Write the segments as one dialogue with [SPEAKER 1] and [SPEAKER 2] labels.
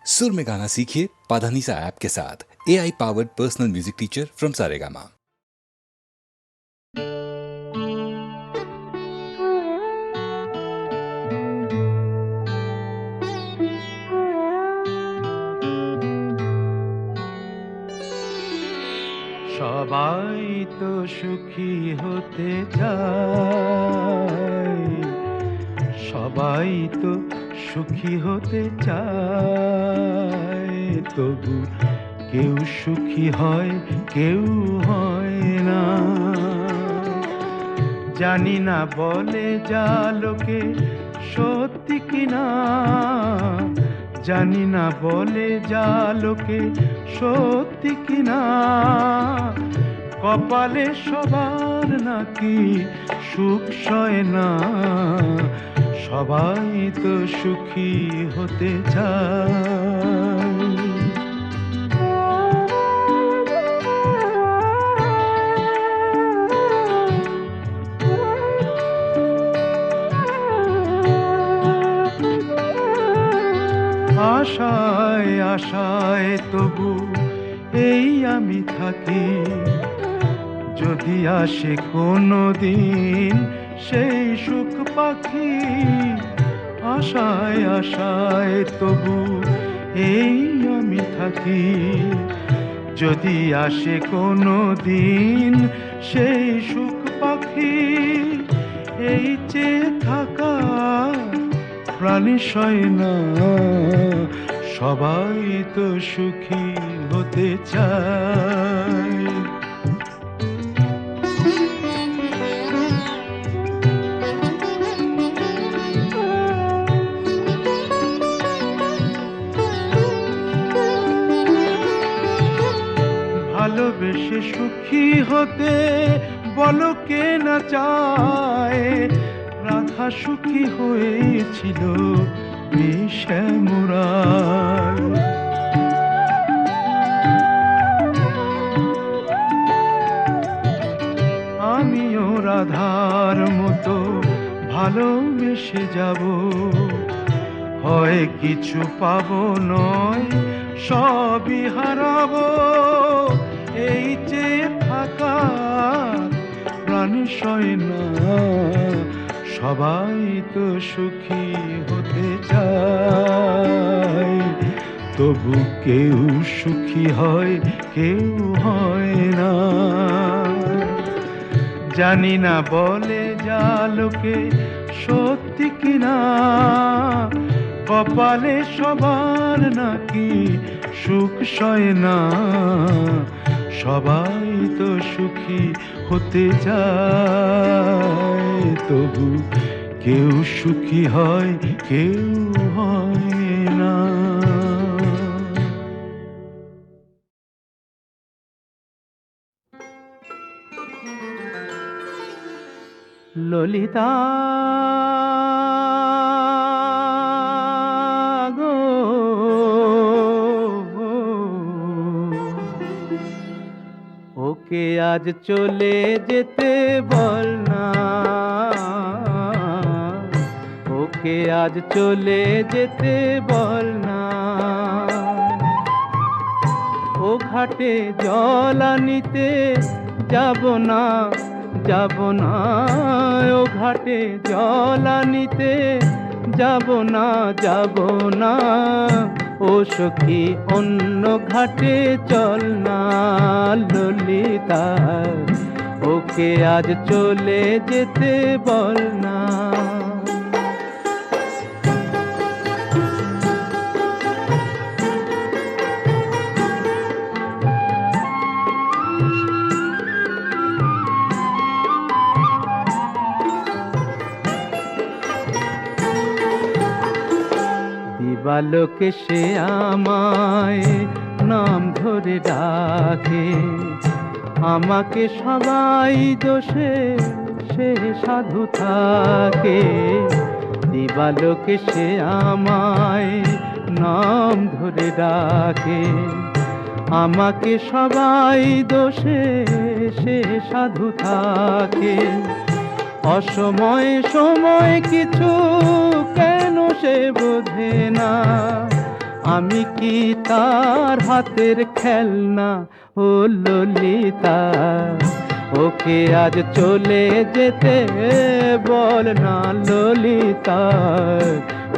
[SPEAKER 1] सुर में गाना सीखिए पाधानीसा ऐप के साथ। AI powered personal music teacher from Saregama.
[SPEAKER 2] সবাই তো সুখী হতে চায়, সবাই তো সুখী হতে চায়, তবু কেউ সুখী হয় কেউ হয় না। জানি না বলে যা লোকে সত্যি কিনা, জানি না বলে যা লোকে সত্যি কিনা, কপালে সবার নাকি সুখ সয় না। সবাই তো সুখী হতে চায়। আশায় আশায় তবু এই আমি থাকি, যদি আসে কোনো দিন সেই সুখ পাখি। আশায় আশায় তবু এই আমি থাকি, যদি আসে কোনো দিন সেই সুখ পাখি। এই চেয়ে থাকা প্রাণী সয় না, সবাই তো সুখী হতে চায়। ভালোবেসে সুখী হতে বলো কে না চায়। রাধা সুখী হয়েছিল শ্যামরায়। আমিও রাধার মতো ভালোবেসে যাব, হয় কিছু পাবো নয় সবই হারাবো। এই যে থাকা প্রাণী সয় না, সবাই তো সুখী হতে চায়, তবু কেউ সুখী হয় কেউ হয় না। জানি না বলে যা লোকে সত্যি কিনা, কপালে সবার নাকি সুখ সয় না। সবাই তো সুখী হতে চায়, তবু কেউ সুখী হয় কেউ হয় না। ললিতা গো, ওকে আজ চলে যেতে বল না, ওকে আজ চলে যেতে বল না। ও ঘাটে জল আনিতে যাব না, যাব না, ও ঘাটে জল আনিতে যাব না, যাব না। ও সখী অন্য ঘাটে চল না। ললিতা ওকে আজ চলে যেতে বল না। দিবালোকে সে আমায় নাম ধরে ডাকে, আমাকে সবাই দোষে সে সাধু থাকে। দিবালোকে সে আমায় নাম ধরে ডাকে, আমাকে সবাই দোষে সে সাধু থাকে। অসময়ে সময় কিছু কেন সে বোঝে না, আমি কি তার হাতের খেলনা ও ললিতা, ওকে আজ চলে যেতে বল না ললিতা,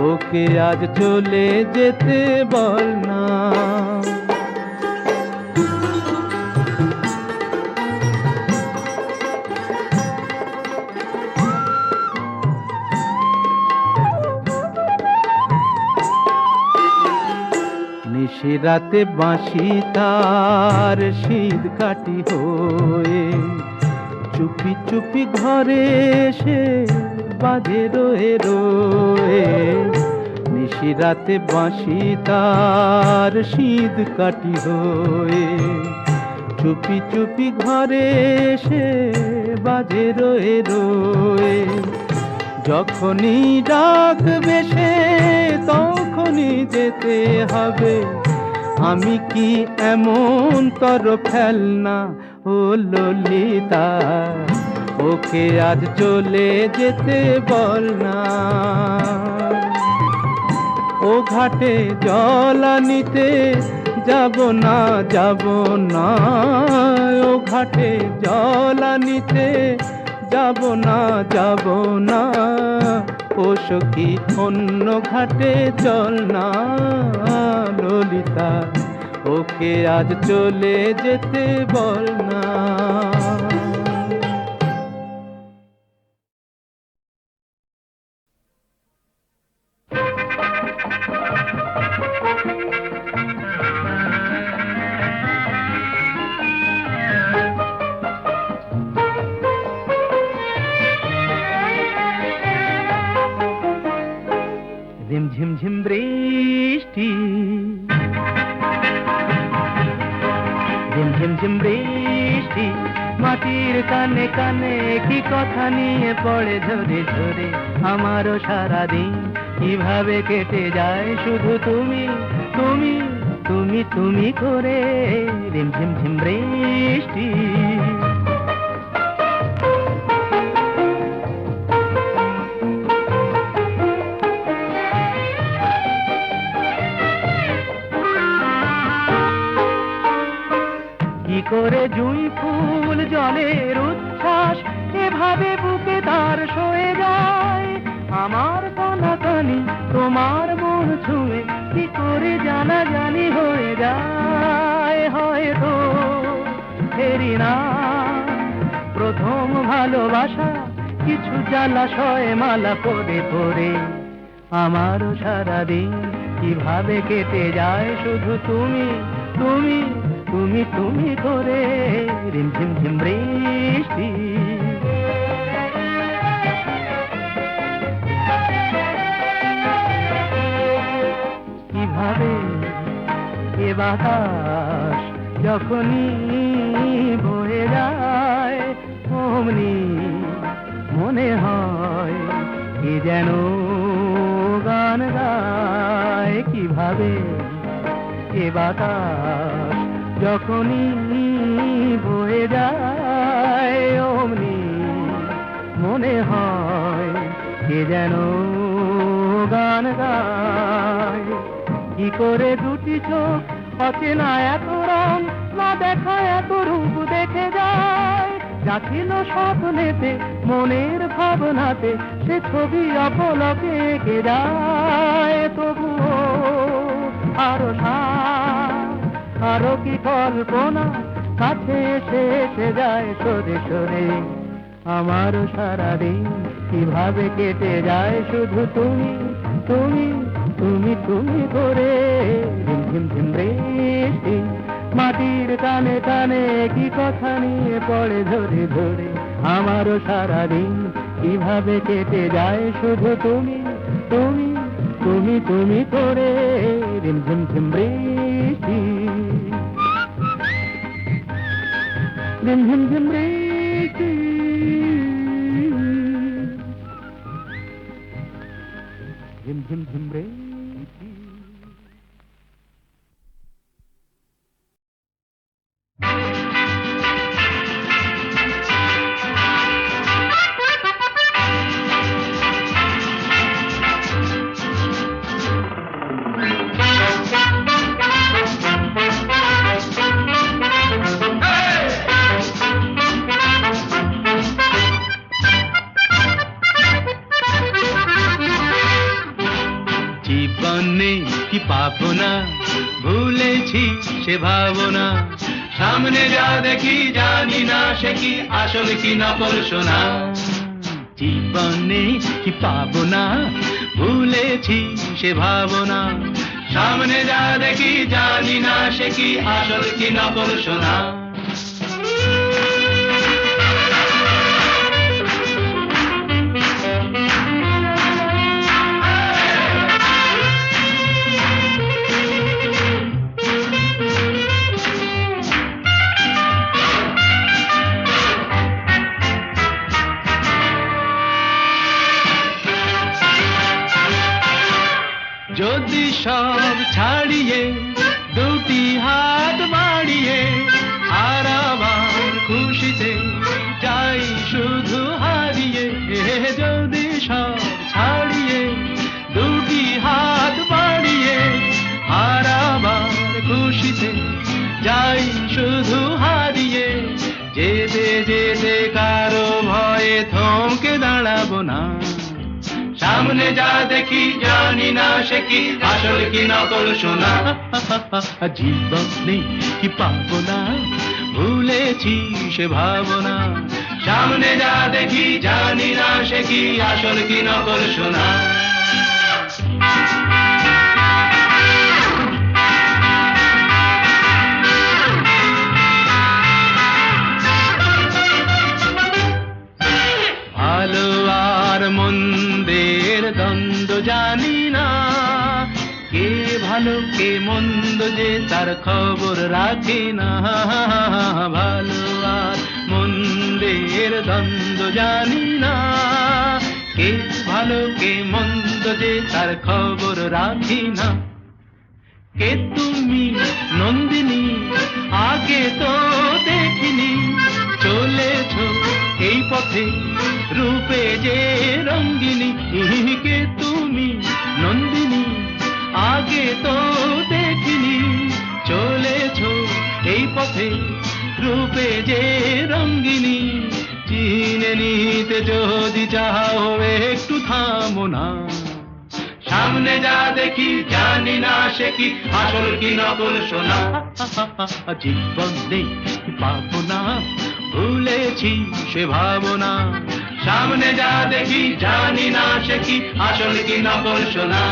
[SPEAKER 2] ওকে আজ চলে যেতে বল না। নিশিরাতে বাঁশি তার শীত কাটি হয়ে চুপি চুপি ঘরে এসে বাজে রয়ে রয়ে। নিশিরাতে বাঁশি তার শীত কাটি হয়ে চুপি চুপি ঘরে এসে বাজে রয়ে রয়ে। যখনই ডাকবে সে তখনই যেতে হবে, আমি কি এমন তর ফেলনা ও ললিতা, ওকে আজ চলে যেতে বল না। ও ঘাটে জল আনিতে যাব না যাব না, ও ঘাটে জল আনিতে যাব না যাব না। ও সখী অন্য ঘাটে চল না ললিতা, ওকে আজ চলে যেতে বল না। ঝিমঝিম বৃষ্টি, ঝিমঝিম বৃষ্টি মাটির কানে কানে কি কথা নিয়ে পড়ে ঝরে ঝরে। আমারও সারাদিন কিভাবে কেটে যায় শুধু তুমি তুমি তুমি তুমি করে। ঝিমঝিম বৃষ্টি, কি করে জুঁই ফুল জলের উচ্ছ্বাস এভাবে বুকে তার সয়ে যায়। আমার কানাকানি তোমার মন ছুঁয়ে কি করে জানা জানি হয়ে যায়। হয়তো ফেরি না প্রথম ভালোবাসা, কিছু জলাশয়ে মালা পড়ে পড়ে। আমারও সারাদিন কিভাবে কেটে যায় শুধু তুমি তুমি তুমি তুমি করে। ঝিমঝিম বৃষ্টি, কিভাবে এ বাতাস যখনই বয়ে যায় অমনি মনে হয় কি যেন গান গায়। কিভাবে এ বাতাস যখনই বয়ে যায় অমনি মনে হয় কে যেন গান গায়। কি করে দুটি চোখ অচেনা এত রং না দেখা এত রূপ দেখে যায়। যা ছিল স্বপ্নেতে মনের ভাবনাতে সে ছবি অপলকে এঁকে যায়। তবুও আরো আরো কি কল্পনা কাছে এসে এসে যায় সরে সরে। আমারও সারাদিন কিভাবে কেটে যায় শুধু তুমি তুমি তুমি তুমি করে। ঝিমঝিম বৃষ্টি মাটির কানে কানে কি কথা নিয়ে পড়ে ধরে ধরে। আমারও সারাদিন কিভাবে কেটে যায় শুধু তুমি তুমি তুমি তুমি করে। ঝিমঝিম বৃষ্টি, ঝিমঝিম বৃষ্টি, ঝিমঝিম বৃষ্টি। ভাবনা ভুলেছি সে ভাবনা সামনে যা দেখি জানি না সে কি আসল কি নকল সোনা জীবনে কি পাবো না ভুলেছি সে ভাবনা সামনে যা দেখি জানি না সে কি আসল কি নকল সোনা যদি সব ছাড়িয়ে দুটি হাত বাড়িয়ে আর আবার খুশিতে যাই শুধু হারিয়ে যদি সব ছাড়িয়ে দুটি হাত বাড়িয়ে আর আবার খুশিতে যাই শুধু হারিয়ে যেতে যেতে কারো ভয়ে থমকে দাঁড়াবো না সামনে যা দেখি জানি না সে কি আসল কি নকল সোনা জীবনে কি পাবো না ভুলেছি সে ভাবনা সামনে যা দেখি জানি না সে কি আসল কি নকল সোনা ভালো আর মন্দের দ্বন্দ্ব জানি না কে ভালো কে মন্দ যে তার খবর রাখি না ভালো আর মন্দের দ্বন্দ্ব জানি না কে ভালো কে মন্দ যে তার খবর রাখি না কে তুমি নন্দিনী আগে তো দেখিনি চলেছো এই পথে রূপে যে রঙ্গিনী কে তুমি নন্দিনী আগে তো দেখিনি চলেছো এই পথে রূপে যে রঙ্গিনী চিনে নিতে যদি চাও একটু থামো না সামনে যা দেখি জানি না সে কি আসল কি নকল সোনা জীবনে পাবো না ভুলেছি সে ভাবনা সামনে যা দেখি জানি না সে কি আসল কি নকল সোনা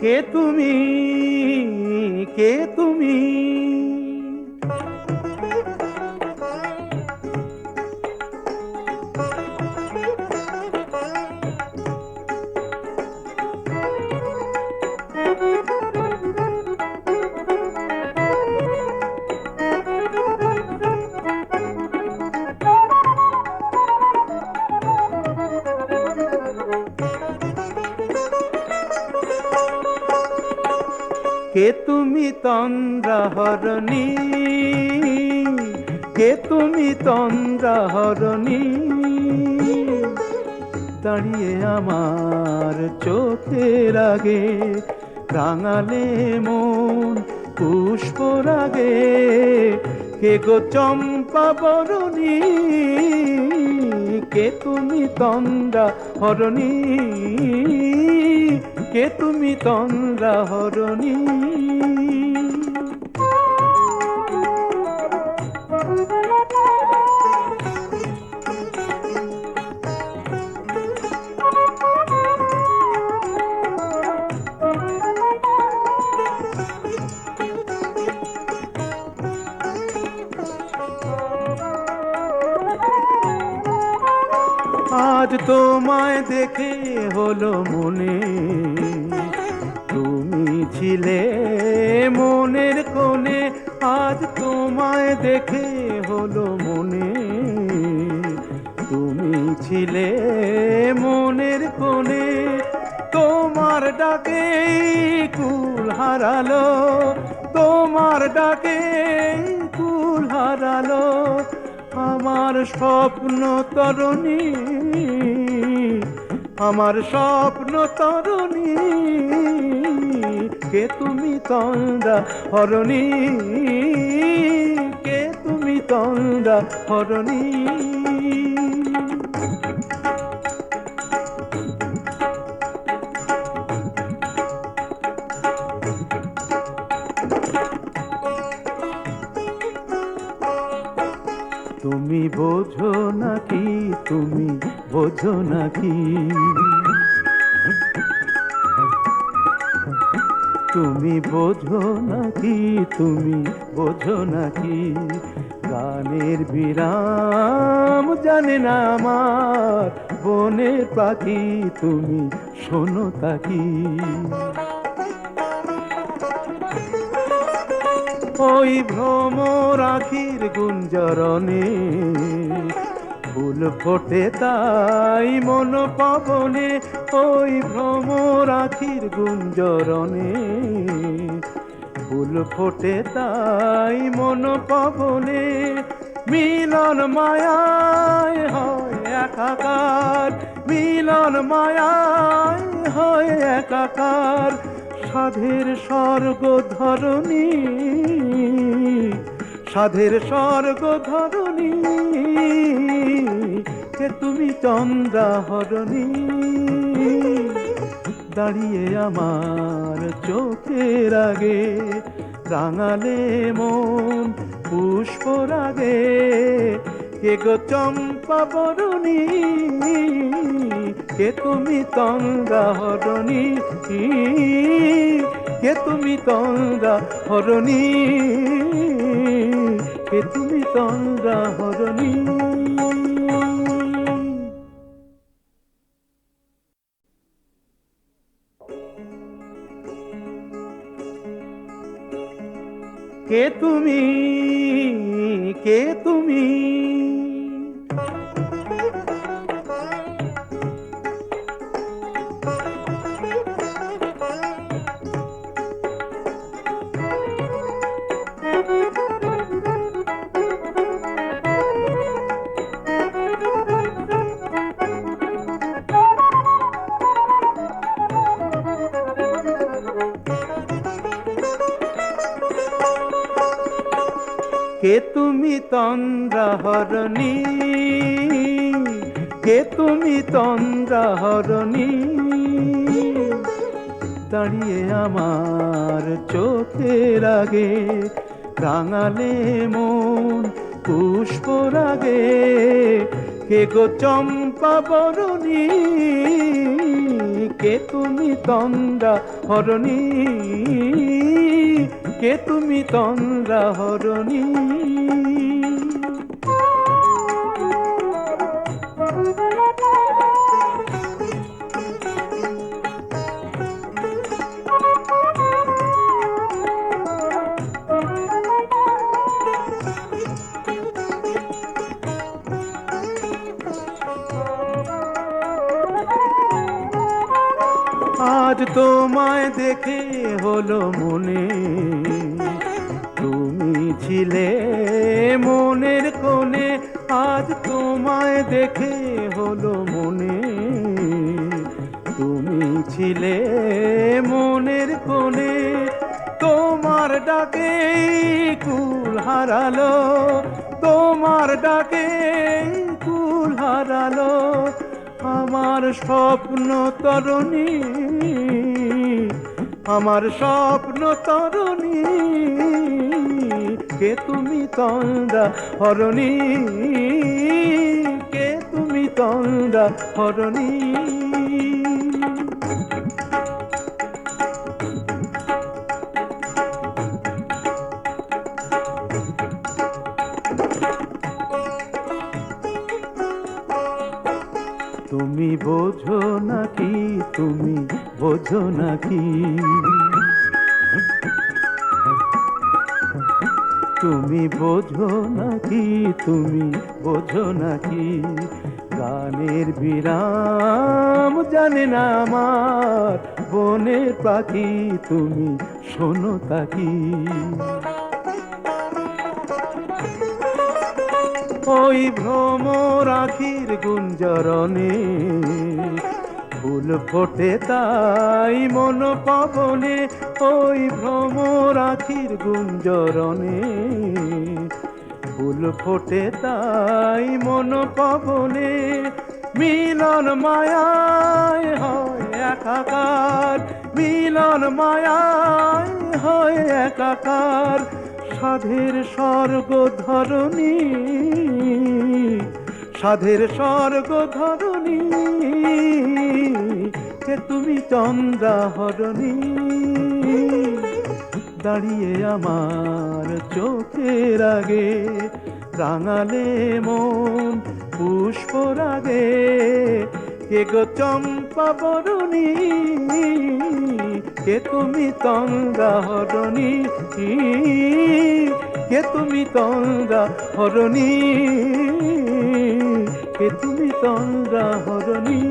[SPEAKER 3] কে তুমি কে তুমি কে তুমি তন্দ্রাহরণী কে তুমি তন্দ্রাহরণী দাঁড়িয়ে আমার চোখের আগে রাঙালে মন পুষ্প রাগে কে গো চম্পা বরণী কে তুমি তন্দ্রাহরণী কে তুমি তন্দ্রাহরণী আজ তোমায় দেখে হলো মনে তুমি ছিলে মনের কোণে আজ তোমায় দেখে হলো মনে তুমি ছিলে মনের কোণে তোমার ডাকে কুল হারালো তোমার ডাকে কুল হারালো আমার স্বপ্ন তরুণী আমার স্বপ্ন তরুণী কে তুমি তন্দ্রাহরণী কে তুমি তন্দ্রা হরণী। তুমি বোঝো নাকি, তুমি বোঝো নাকি, তুমি বোঝো নাকি, তুমি বোঝো নাকি, গানের বিরাম জানে না আমার বনের পাখি, তুমি শোনো তাকি। ওই ভ্রমর আখির গুঞ্জরণে ফুল ফোটে তাই মন পবনে, ওই ভ্রমর আখির গুঞ্জরণে ফুল ফোটে তাই মন পবনে, মিলন মায়ায় হয় একাকার, মিলন মায়ায় হয় একাকার, সাধের স্বর্গ ধরণী, সাধের স্বর্গ ধরণী, কে তুমি চন্দ্রা হরণী, দাঁড়িয়ে আমার চোখের আগে রাঙালে মন পুষ্প রাগে, কে গো চম্পা বরণী, কে তুমি তন্দ্রা হরণী, কে তুমি তন্দ্রা হরণী, কে তুমি তন্দ্রা হরণী। কে তুমি, কে তুমি, কে তুমি তন্দ্রা হরণী, কে তুমি তন্দ্রা হরণী, দাঁড়িয়ে আমার চোখের আগে রাঙালে মন পুষ্প রাগে, কে গো চম্পা বরণী, কে তুমি তন্দ্রা হরণী, কে তুমি তন্দ্রা হরণী। আজ তোমায় দেখে হলো মনে, তুমি ছিলে মনের কোণে, আজ তোমায় দেখে হলো মনে, তুমি ছিলে মনের কোণে, তোমার ডাকে কুল হারালো, তোমার ডাকে কুল হারালো, আমার স্বপ্ন তরণী, আমার স্বপ্ন তরণী, কে তুমি তন্দ্রা হরণী, কে তুমি তন্দ্রা হরণী। তুমি বোঝো নাকি, তুমি বোঝো নাকি, তুমি বোঝো নাকি, তুমি বোঝো নাকি, গানের বিরাম জানে না আমার বনের পাখি, তুমি শোনো তাকি। ওই ভ্রমর আখির গুঞ্জরণে ফুল ফোটে তাই মন পবনে, ওই ভ্রমর আখির গুঞ্জরণে ফুল ফোটে তাই মন পবনে, মিলন মায়ায় হয় একাকার, মিলন মায়ায় হয় একাকার। সাধের স্বর্গ ধরণী, সাধের স্বর্গ ধরণী, কে তুমি চন্দ্রাহরণী। দাঁড়িয়ে আমার চোখের আগে রাঙালে মন পুষ্পরাগে, কে গো চম্পা বরণী, কে তুমি তন্দ্রাহরণী, কে তুমি তন্দ্রাহরণী, কে তুমি তন্দ্রাহরণী।